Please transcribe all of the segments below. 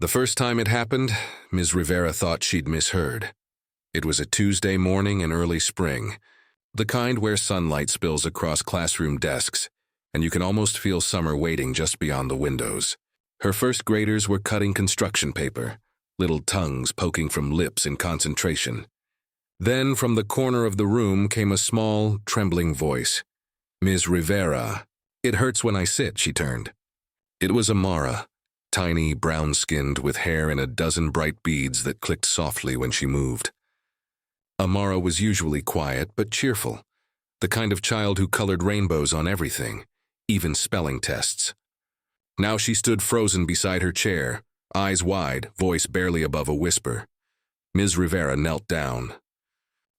The first time it happened, Ms. Rivera thought she'd misheard. It was a Tuesday morning in early spring, the kind where sunlight spills across classroom desks, and you can almost feel summer waiting just beyond the windows. Her first graders were cutting construction paper, little tongues poking from lips in concentration. Then from the corner of the room came a small, trembling voice. "Ms. Rivera." "It hurts when I sit," she turned. It was Amara, tiny, brown-skinned, with hair in a dozen bright beads that clicked softly when she moved. Amara was usually quiet but cheerful, the kind of child who colored rainbows on everything, even spelling tests. Now she stood frozen beside her chair, eyes wide, voice barely above a whisper. Ms. Rivera knelt down.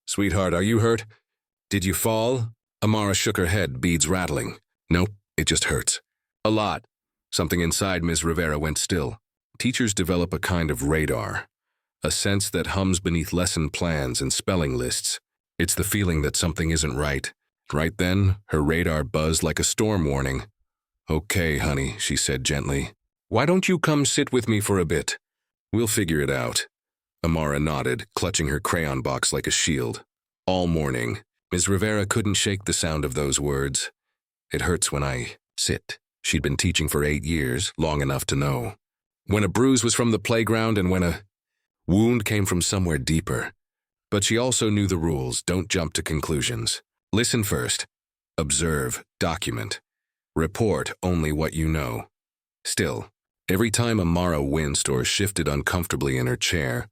"Sweetheart, are you hurt? Did you fall?" Amara shook her head, beads rattling. "Nope, it just hurts. A lot." Something inside Ms. Rivera went still. Teachers develop a kind of radar, a sense that hums beneath lesson plans and spelling lists. It's the feeling that something isn't right. Right then, her radar buzzed like a storm warning. "Okay, honey," she said gently. "Why don't you come sit with me for a bit? We'll figure it out." Amara nodded, clutching her crayon box like a shield. All morning, Ms. Rivera couldn't shake the sound of those words. "It hurts when I sit." She'd been teaching for 8 years, long enough to know. When a bruise was from the playground and when a wound came from somewhere deeper. But she also knew the rules. Don't jump to conclusions. Listen first. Observe, document. Report only what you know. Still, every time Amara winced or shifted uncomfortably in her chair,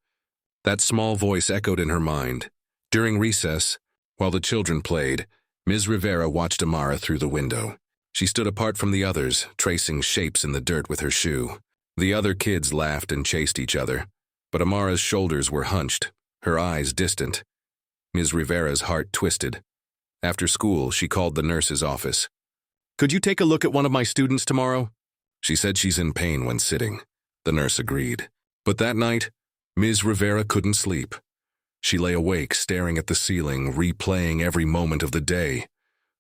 that small voice echoed in her mind. During recess, while the children played, Ms. Rivera watched Amara through the window. She stood apart from the others, tracing shapes in the dirt with her shoe. The other kids laughed and chased each other, but Amara's shoulders were hunched, her eyes distant. Ms. Rivera's heart twisted. After school, she called the nurse's office. "Could you take a look at one of my students tomorrow?" She said she's in pain when sitting. The nurse agreed. But that night, Ms. Rivera couldn't sleep. She lay awake, staring at the ceiling, replaying every moment of the day.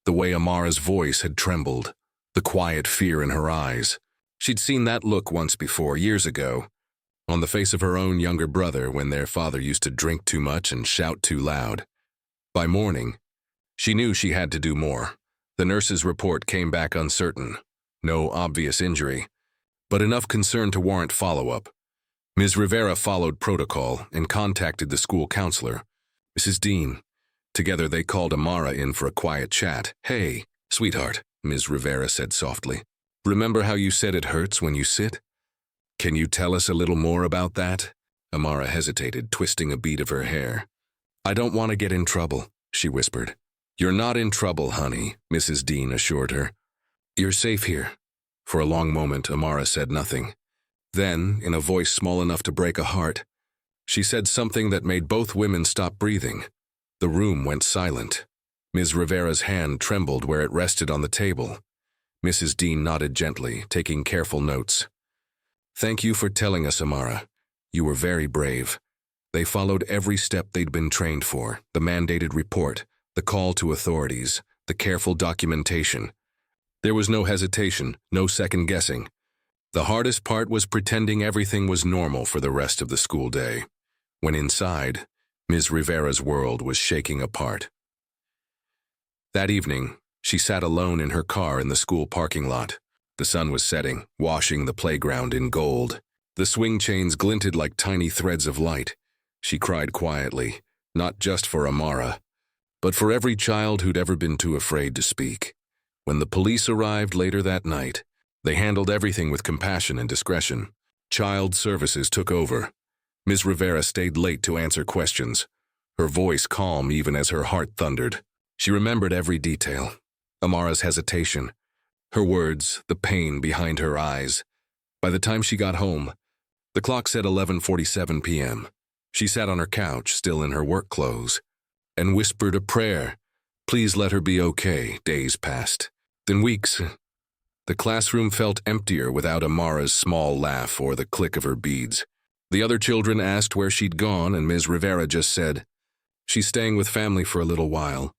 The way Amara's voice had trembled, the quiet fear in her eyes. She'd seen that look once before, years ago, on the face of her own younger brother when their father used to drink too much and shout too loud. By morning, she knew she had to do more. The nurse's report came back uncertain. No obvious injury, but enough concern to warrant follow-up. Ms. Rivera followed protocol and contacted the school counselor, Mrs. Dean. Together they called Amara in for a quiet chat. "Hey, sweetheart," Ms. Rivera said softly. "Remember how you said it hurts when you sit? Can you tell us a little more about that?" Amara hesitated, twisting a bead of her hair. "I don't want to get in trouble," she whispered. "You're not in trouble, honey," Mrs. Dean assured her. "You're safe here." For a long moment, Amara said nothing. Then, in a voice small enough to break a heart, she said something that made both women stop breathing. The room went silent. Ms. Rivera's hand trembled where it rested on the table. Mrs. Dean nodded gently, taking careful notes. "Thank you for telling us, Amara. You were very brave." They followed every step they'd been trained for, the mandated report, the call to authorities, the careful documentation. There was no hesitation, no second-guessing. The hardest part was pretending everything was normal for the rest of the school day, when inside, Ms. Rivera's world was shaking apart. That evening, she sat alone in her car in the school parking lot. The sun was setting, washing the playground in gold. The swing chains glinted like tiny threads of light. She cried quietly, not just for Amara, but for every child who'd ever been too afraid to speak. When the police arrived later that night, they handled everything with compassion and discretion. Child services took over. Ms. Rivera stayed late to answer questions, her voice calm even as her heart thundered. She remembered every detail. Amara's hesitation, her words, the pain behind her eyes. By the time she got home, the clock said 11:47 p.m. She sat on her couch, still in her work clothes, and whispered a prayer. Please let her be okay. Days passed. Then weeks. The classroom felt emptier without Amara's small laugh or the click of her beads. The other children asked where she'd gone, and Ms. Rivera just said, "She's staying with family for a little while."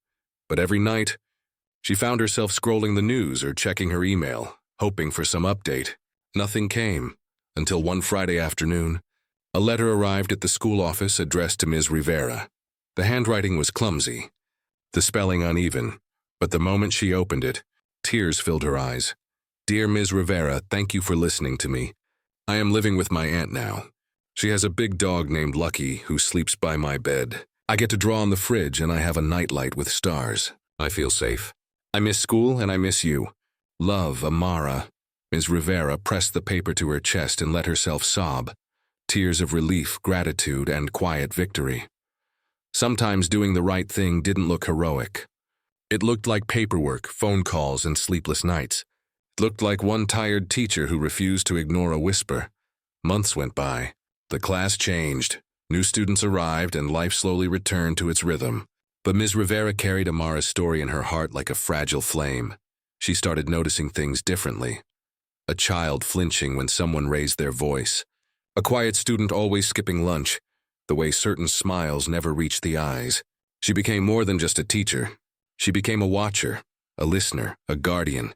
But every night, she found herself scrolling the news or checking her email, hoping for some update. Nothing came. until one Friday afternoon, a letter arrived at the school office addressed to Ms. Rivera. The handwriting was clumsy, the spelling uneven, but the moment she opened it, tears filled her eyes. "Dear Ms. Rivera, thank you for listening to me. I am living with my aunt now. She has a big dog named Lucky who sleeps by my bed. I get to draw on the fridge and I have a nightlight with stars. I feel safe. I miss school and I miss you. Love, Amara." Ms. Rivera pressed the paper to her chest and let herself sob, tears of relief, gratitude, and quiet victory. Sometimes doing the right thing didn't look heroic. It looked like paperwork, phone calls, and sleepless nights. It looked like one tired teacher who refused to ignore a whisper. Months went by. The class changed. New students arrived, and life slowly returned to its rhythm. But Ms. Rivera carried Amara's story in her heart like a fragile flame. She started noticing things differently. A child flinching when someone raised their voice. A quiet student always skipping lunch. The way certain smiles never reached the eyes. She became more than just a teacher. She became a watcher, a listener, a guardian.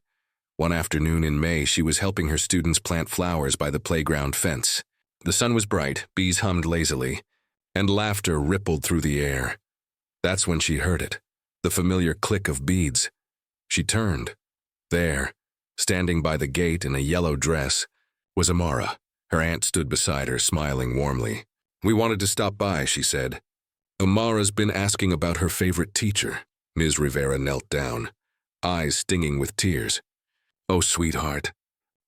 One afternoon in May, she was helping her students plant flowers by the playground fence. The sun was bright, bees hummed lazily, and laughter rippled through the air. That's when she heard it, the familiar click of beads. She turned. There, standing by the gate in a yellow dress, was Amara. Her aunt stood beside her, smiling warmly. "We wanted to stop by," she said. "Amara's been asking about her favorite teacher." Ms. Rivera knelt down, eyes stinging with tears. "Oh, sweetheart,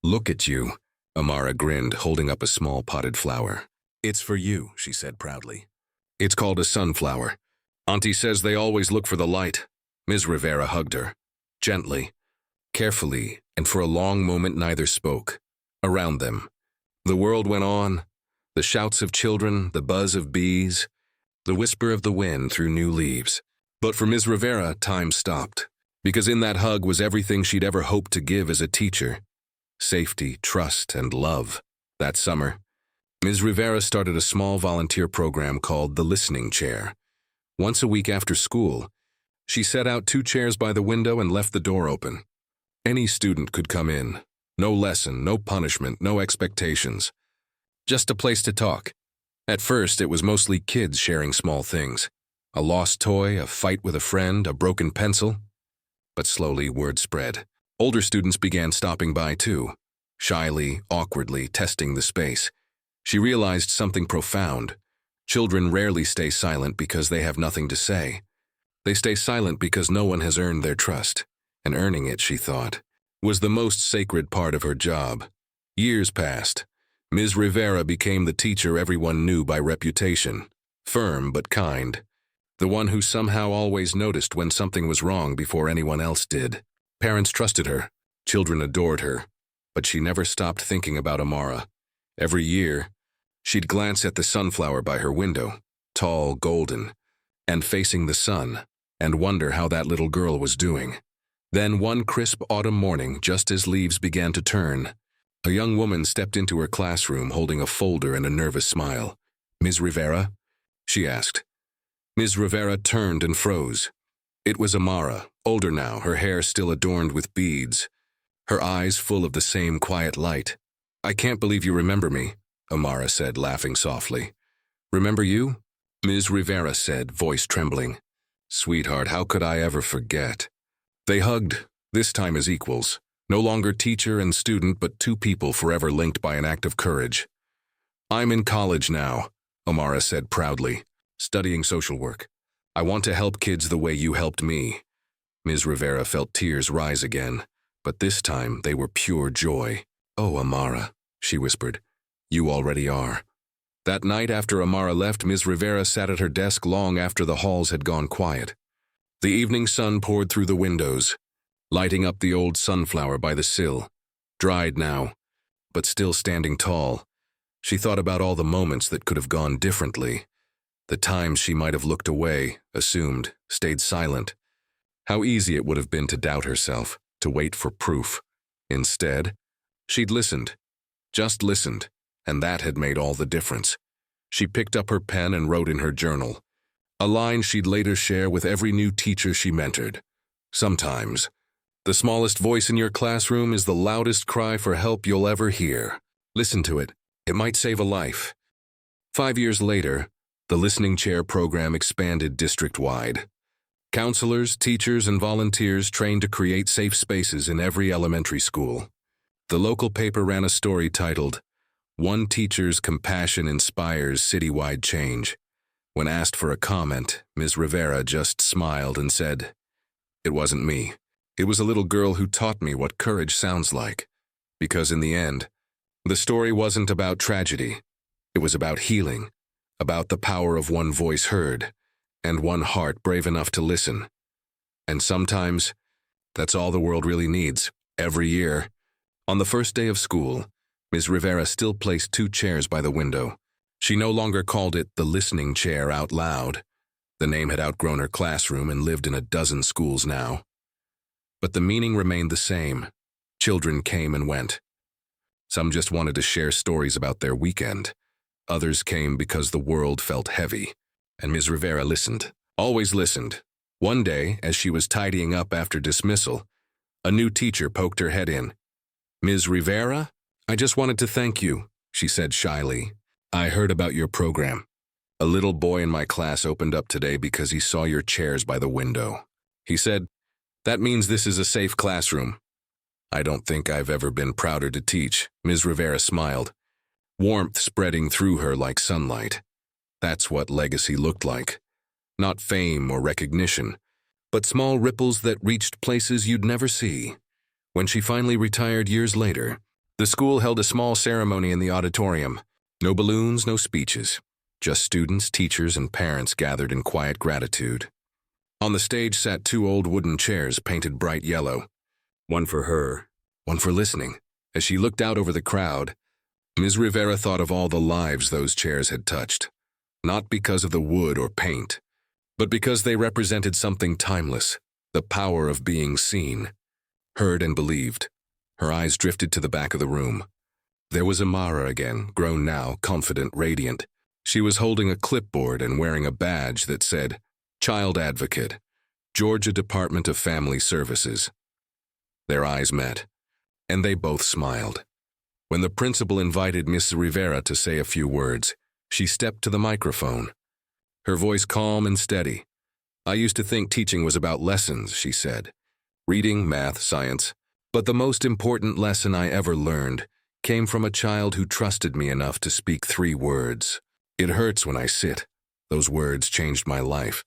look at you." Amara grinned, holding up a small potted flower. "It's for you," she said proudly. "It's called a sunflower. Auntie says they always look for the light." Ms. Rivera hugged her, gently, carefully, and for a long moment neither spoke. Around them, the world went on, the shouts of children, the buzz of bees, the whisper of the wind through new leaves. But for Ms. Rivera, time stopped, because in that hug was everything she'd ever hoped to give as a teacher. Safety, trust, and love. That summer, Ms. Rivera started a small volunteer program called the Listening Chair. Once a week after school, she set out 2 chairs by the window and left the door open. Any student could come in. No lesson, no punishment, no expectations. Just a place to talk. At first, it was mostly kids sharing small things. A lost toy, a fight with a friend, a broken pencil. But slowly, word spread. Older students began stopping by too, shyly, awkwardly, testing the space. She realized something profound. Children rarely stay silent because they have nothing to say. They stay silent because no one has earned their trust. And earning it, she thought, was the most sacred part of her job. Years passed. Ms. Rivera became the teacher everyone knew by reputation. Firm but kind. The one who somehow always noticed when something was wrong before anyone else did. Parents trusted her. Children adored her. But she never stopped thinking about Amara. Every year, she'd glance at the sunflower by her window, tall, golden, and facing the sun, and wonder how that little girl was doing. Then one crisp autumn morning, just as leaves began to turn, a young woman stepped into her classroom holding a folder and a nervous smile. "Ms. Rivera?" she asked. Ms. Rivera turned and froze. It was Amara, older now, her hair still adorned with beads, her eyes full of the same quiet light. "I can't believe you remember me," Amara said, laughing softly. "Remember you?" Ms. Rivera said, voice trembling. "Sweetheart, how could I ever forget?" They hugged, this time as equals. No longer teacher and student, but 2 people forever linked by an act of courage. "I'm in college now," Amara said proudly, studying social work. "I want to help kids the way you helped me." Ms. Rivera felt tears rise again, but this time they were pure joy. "Oh, Amara," she whispered, "you already are." That night after Amara left, Ms. Rivera sat at her desk long after the halls had gone quiet. The evening sun poured through the windows, lighting up the old sunflower by the sill, dried now, but still standing tall. She thought about all the moments that could have gone differently, the times she might have looked away, assumed, stayed silent. How easy it would have been to doubt herself, to wait for proof. Instead, she'd listened, just listened, and that had made all the difference. She picked up her pen and wrote in her journal, a line she'd later share with every new teacher she mentored. "Sometimes, the smallest voice in your classroom is the loudest cry for help you'll ever hear. Listen to it, It might save a life. 5 years later, the listening chair program expanded district-wide. Counselors, teachers, and volunteers trained to create safe spaces in every elementary school. The local paper ran a story titled, "One Teacher's Compassion Inspires Citywide Change." When asked for a comment, Ms. Rivera just smiled and said, "It wasn't me. It was a little girl who taught me what courage sounds like." Because in the end, the story wasn't about tragedy. It was about healing, about the power of one voice heard, and one heart brave enough to listen. And sometimes, that's all the world really needs, every year. On the first day of school, Ms. Rivera still placed 2 chairs by the window. She no longer called it the listening chair out loud. The name had outgrown her classroom and lived in a dozen schools now. But the meaning remained the same. Children came and went. Some just wanted to share stories about their weekend. Others came because the world felt heavy. And Ms. Rivera listened, always listened. One day, as she was tidying up after dismissal, a new teacher poked her head in. "Ms. Rivera, I just wanted to thank you," she said shyly. "I heard about your program. A little boy in my class opened up today because he saw your chairs by the window. He said, 'That means this is a safe classroom.' I don't think I've ever been prouder to teach." Ms. Rivera smiled, warmth spreading through her like sunlight. That's what legacy looked like. Not fame or recognition, but small ripples that reached places you'd never see. When she finally retired years later, the school held a small ceremony in the auditorium. No balloons, no speeches. Just students, teachers, and parents gathered in quiet gratitude. On the stage sat 2 old wooden chairs painted bright yellow. One for her, one for listening. As she looked out over the crowd, Ms. Rivera thought of all the lives those chairs had touched. Not because of the wood or paint, but because they represented something timeless, the power of being seen, heard and believed. Her eyes drifted to the back of the room. There was Amara again, grown now, confident, radiant. She was holding a clipboard and wearing a badge that said, "Child Advocate, Georgia Department of Family Services." Their eyes met, and they both smiled. When the principal invited Miss Rivera to say a few words, she stepped to the microphone. Her voice calm and steady. "I used to think teaching was about lessons," she said. "Reading, math, science. But the most important lesson I ever learned came from a child who trusted me enough to speak 3 words. It hurts when I sit. Those words changed my life,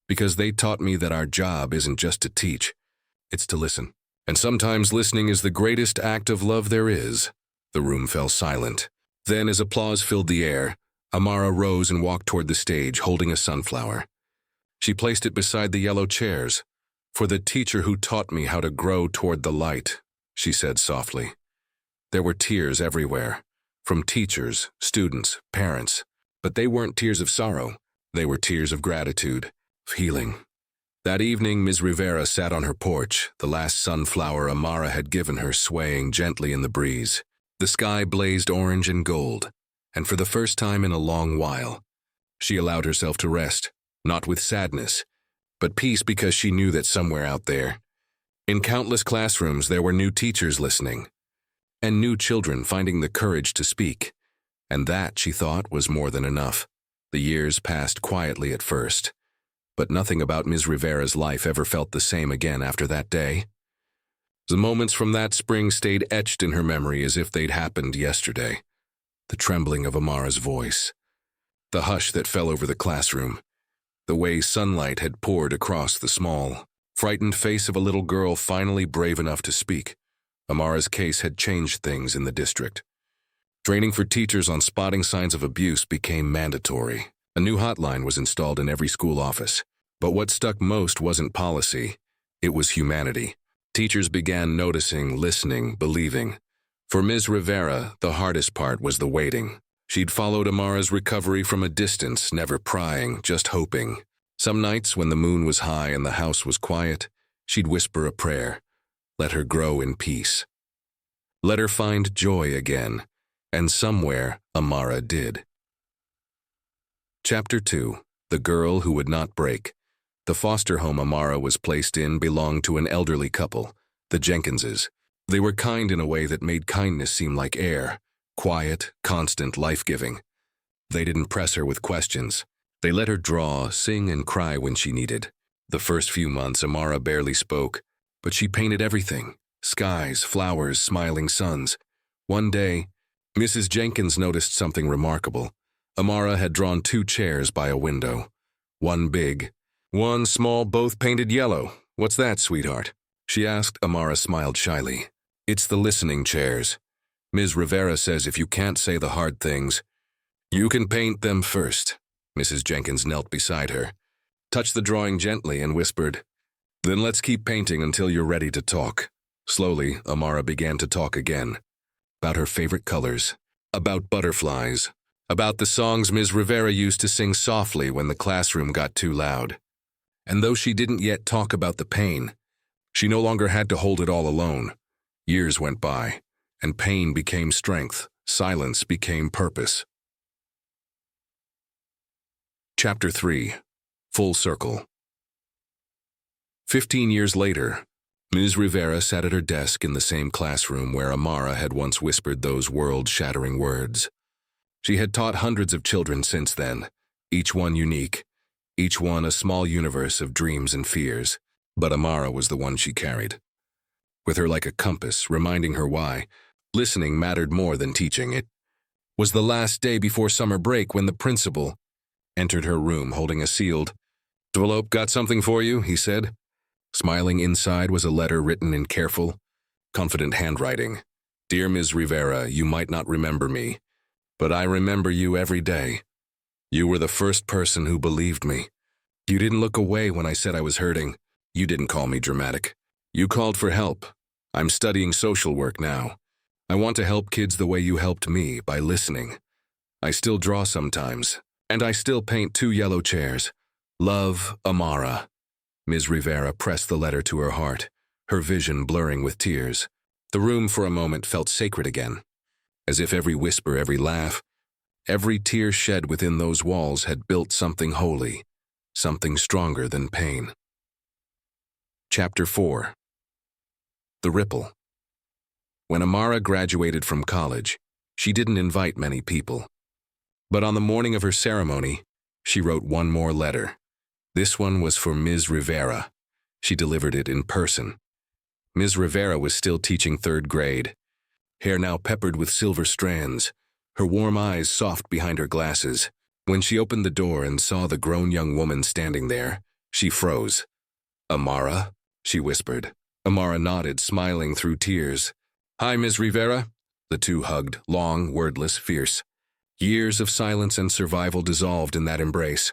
because they taught me that our job isn't just to teach, it's to listen. And sometimes listening is the greatest act of love there is." The room fell silent. Then, as applause filled the air, Amara rose and walked toward the stage, holding a sunflower. She placed it beside the yellow chairs. "For the teacher who taught me how to grow toward the light," she said softly. There were tears everywhere, from teachers, students, parents. But they weren't tears of sorrow. They were tears of gratitude, of healing. That evening, Ms. Rivera sat on her porch, the last sunflower Amara had given her swaying gently in the breeze. The sky blazed orange and gold, and for the first time in a long while, she allowed herself to rest, not with sadness, but peace, because she knew that somewhere out there, in countless classrooms, there were new teachers listening, and new children finding the courage to speak. And that, she thought, was more than enough. The years passed quietly at first, but nothing about Ms. Rivera's life ever felt the same again after that day. The moments from that spring stayed etched in her memory as if they'd happened yesterday. The trembling of Amara's voice, the hush that fell over the classroom, the way sunlight had poured across the small, frightened face of a little girl finally brave enough to speak. Amara's case had changed things in the district. Training for teachers on spotting signs of abuse became mandatory. A new hotline was installed in every school office. But what stuck most wasn't policy, it was humanity. Teachers began noticing, listening, believing. For Ms. Rivera, the hardest part was the waiting. She'd followed Amara's recovery from a distance, never prying, just hoping. Some nights, when the moon was high and the house was quiet, she'd whisper a prayer. Let her grow in peace. Let her find joy again. And somewhere, Amara did. Chapter 2. The Girl Who Would Not Break. The foster home Amara was placed in belonged to an elderly couple, the Jenkinses. They were kind in a way that made kindness seem like air, quiet, constant, life-giving. They didn't press her with questions. They let her draw, sing, and cry when she needed. The first few months, Amara barely spoke, but she painted everything: skies, flowers, smiling suns. One day, Mrs. Jenkins noticed something remarkable. Amara had drawn 2 chairs by a window. One big, one small, both painted yellow. "What's that, sweetheart?" she asked. Amara smiled shyly. "It's the listening chairs. Ms. Rivera says if you can't say the hard things, you can paint them first." Mrs. Jenkins knelt beside her, touched the drawing gently, and whispered, "Then let's keep painting until you're ready to talk." Slowly, Amara began to talk again. About her favorite colors, about butterflies, about the songs Ms. Rivera used to sing softly when the classroom got too loud. And though she didn't yet talk about the pain, she no longer had to hold it all alone. Years went by, and pain became strength. Silence became purpose. Chapter 3. Full Circle. 15 years later, Ms. Rivera sat at her desk in the same classroom where Amara had once whispered those world-shattering words. She had taught hundreds of children since then, each one unique, each one a small universe of dreams and fears, but Amara was the one she carried. With her like a compass, reminding her why listening mattered more than teaching. It was the last day before summer break when the principal entered her room holding a sealed envelope. "Got something for you," he said. Smiling, inside was a letter written in careful, confident handwriting. "Dear Ms. Rivera, you might not remember me, but I remember you every day. You were the first person who believed me. You didn't look away when I said I was hurting. You didn't call me dramatic. You called for help. I'm studying social work now. I want to help kids the way you helped me, by listening. I still draw sometimes, and I still paint 2 yellow chairs. Love, Amara." Ms. Rivera pressed the letter to her heart, her vision blurring with tears. The room for a moment felt sacred again, as if every whisper, every laugh, every tear shed within those walls had built something holy, something stronger than pain. Chapter 4. The Ripple. When Amara graduated from college, she didn't invite many people. But on the morning of her ceremony, she wrote one more letter. This one was for Ms. Rivera. She delivered it in person. Ms. Rivera was still teaching 3rd grade, hair now peppered with silver strands, her warm eyes soft behind her glasses. When she opened the door and saw the grown young woman standing there, she froze. "Amara?" she whispered. Amara nodded, smiling through tears. "Hi, Ms. Rivera." The two hugged, long, wordless, fierce. Years of silence and survival dissolved in that embrace.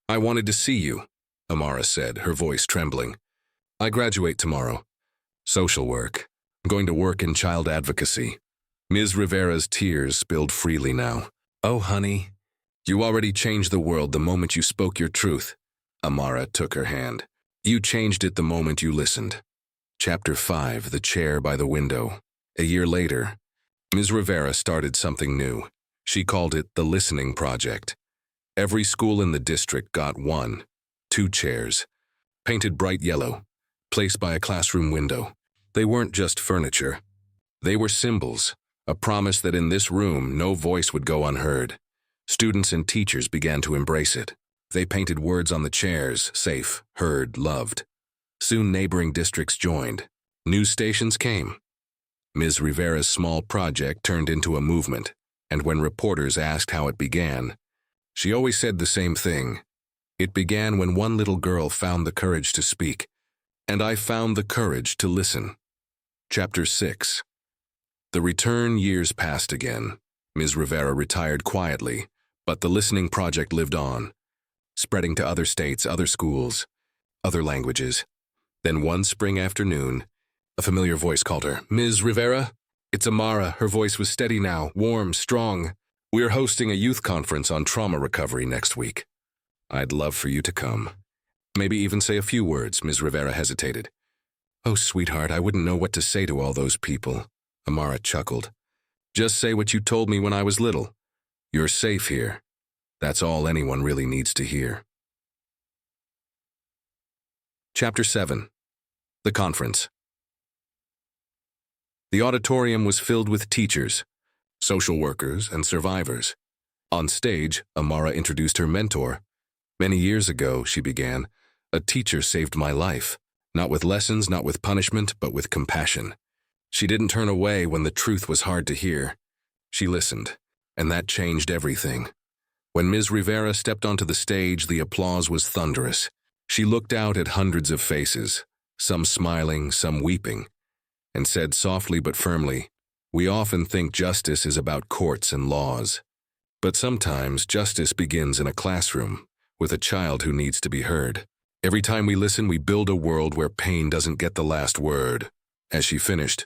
"I wanted to see you," Amara said, her voice trembling. "I graduate tomorrow. Social work. I'm going to work in child advocacy." Ms. Rivera's tears spilled freely now. "Oh, honey, you already changed the world the moment you spoke your truth." Amara took her hand. "You changed it the moment you listened." Chapter 5. The Chair by the Window. A year later, Ms. Rivera started something new. She called it the Listening Project. Every school in the district got 1, 2 chairs, painted bright yellow, placed by a classroom window. They weren't just furniture. They were symbols, a promise that in this room no voice would go unheard. Students and teachers began to embrace it. They painted words on the chairs: safe, heard, loved. Soon neighboring districts joined. News stations came. Ms. Rivera's small project turned into a movement, and when reporters asked how it began, she always said the same thing. "It began when one little girl found the courage to speak, and I found the courage to listen." Chapter 6. The return years passed again. Ms. Rivera retired quietly, but the Listening Project lived on, spreading to other states, other schools, other languages. Then one spring afternoon, a familiar voice called her. "Ms. Rivera?" "It's Amara." Her voice was steady now, warm, strong. "We're hosting a youth conference on trauma recovery next week. I'd love for you to come. Maybe even say a few words." Ms. Rivera hesitated. "Oh, sweetheart, I wouldn't know what to say to all those people." Amara chuckled. "Just say what you told me when I was little. You're safe here. That's all anyone really needs to hear." Chapter 7. The Conference. The auditorium was filled with teachers, social workers, and survivors. On stage, Amara introduced her mentor. Many years ago, she began, a teacher saved my life. Not with lessons, not with punishment, but with compassion. She didn't turn away when the truth was hard to hear. She listened, and that changed everything. When Ms. Rivera stepped onto the stage, the applause was thunderous. She looked out at hundreds of faces, some smiling, some weeping, and said softly but firmly, "We often think justice is about courts and laws. But sometimes justice begins in a classroom, with a child who needs to be heard. Every time we listen, we build a world where pain doesn't get the last word." As she finished,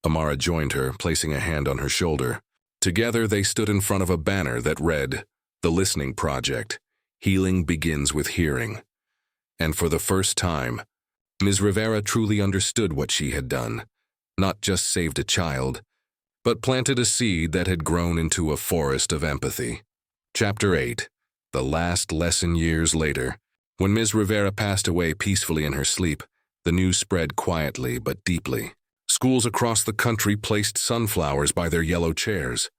Amara joined her, placing a hand on her shoulder. Together, they stood in front of a banner that read, "The Listening Project. Healing begins with hearing." And for the first time, Ms. Rivera truly understood what she had done. Not just saved a child, but planted a seed that had grown into a forest of empathy. Chapter 8. The Last Lesson. Years later, when Ms. Rivera passed away peacefully in her sleep, the news spread quietly but deeply. Schools across the country placed sunflowers by their yellow chairs.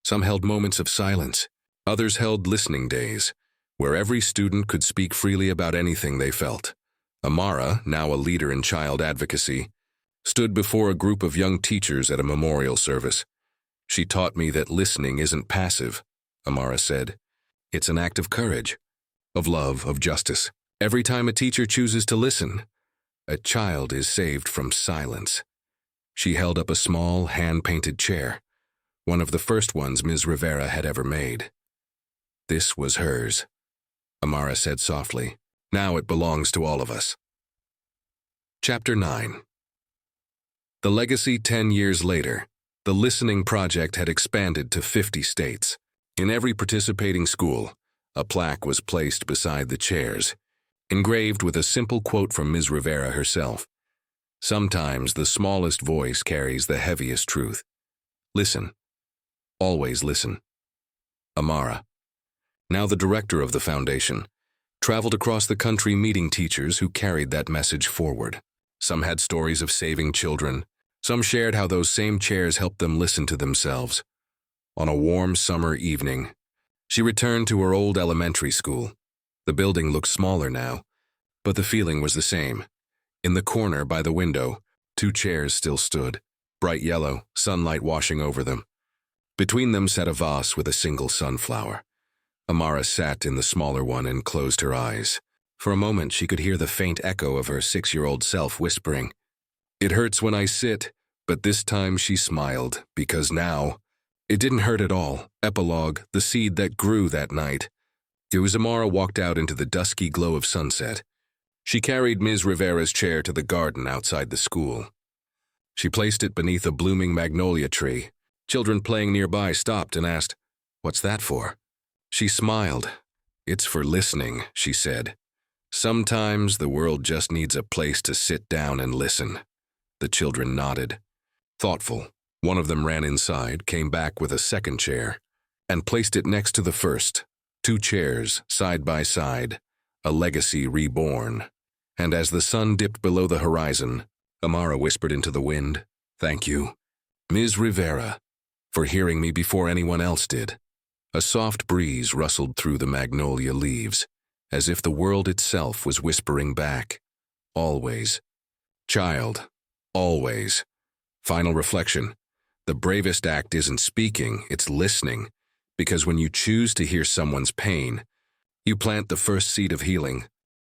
Some held moments of silence. Others held listening days, where every student could speak freely about anything they felt. Amara, now a leader in child advocacy, stood before a group of young teachers at a memorial service. "She taught me that listening isn't passive," Amara said. "It's an act of courage, of love, of justice. Every time a teacher chooses to listen, a child is saved from silence." She held up a small, hand-painted chair, one of the first ones Ms. Rivera had ever made. "This was hers," Amara said softly. "Now it belongs to all of us." Chapter 9. The legacy. 10 years later, the Listening Project had expanded to 50 states. In every participating school, a plaque was placed beside the chairs, engraved with a simple quote from Ms. Rivera herself. "Sometimes the smallest voice carries the heaviest truth. Listen. Always listen." Amara, now the director of the foundation, traveled across the country meeting teachers who carried that message forward. Some had stories of saving children. Some shared how those same chairs helped them listen to themselves. On a warm summer evening, she returned to her old elementary school. The building looked smaller now, but the feeling was the same. In the corner by the window, 2 chairs still stood, bright yellow, sunlight washing over them. Between them sat a vase with a single sunflower. Amara sat in the smaller one and closed her eyes. For a moment, she could hear the faint echo of her 6-year-old self whispering, "It hurts when I sit," but this time she smiled, because now, it didn't hurt at all. Epilogue, the seed that grew that night. It was Amara walked out into the dusky glow of sunset. She carried Ms. Rivera's chair to the garden outside the school. She placed it beneath a blooming magnolia tree. Children playing nearby stopped and asked, "What's that for?" She smiled. "It's for listening," she said. "Sometimes the world just needs a place to sit down and listen." The children nodded. Thoughtful, one of them ran inside, came back with a second chair, and placed it next to the first. 2 chairs, side by side, a legacy reborn. And as the sun dipped below the horizon, Amara whispered into the wind, "Thank you, Ms. Rivera, for hearing me before anyone else did." A soft breeze rustled through the magnolia leaves, as if the world itself was whispering back, "Always. Child, always." Final reflection. The bravest act isn't speaking, it's listening, because when you choose to hear someone's pain, you plant the first seed of healing.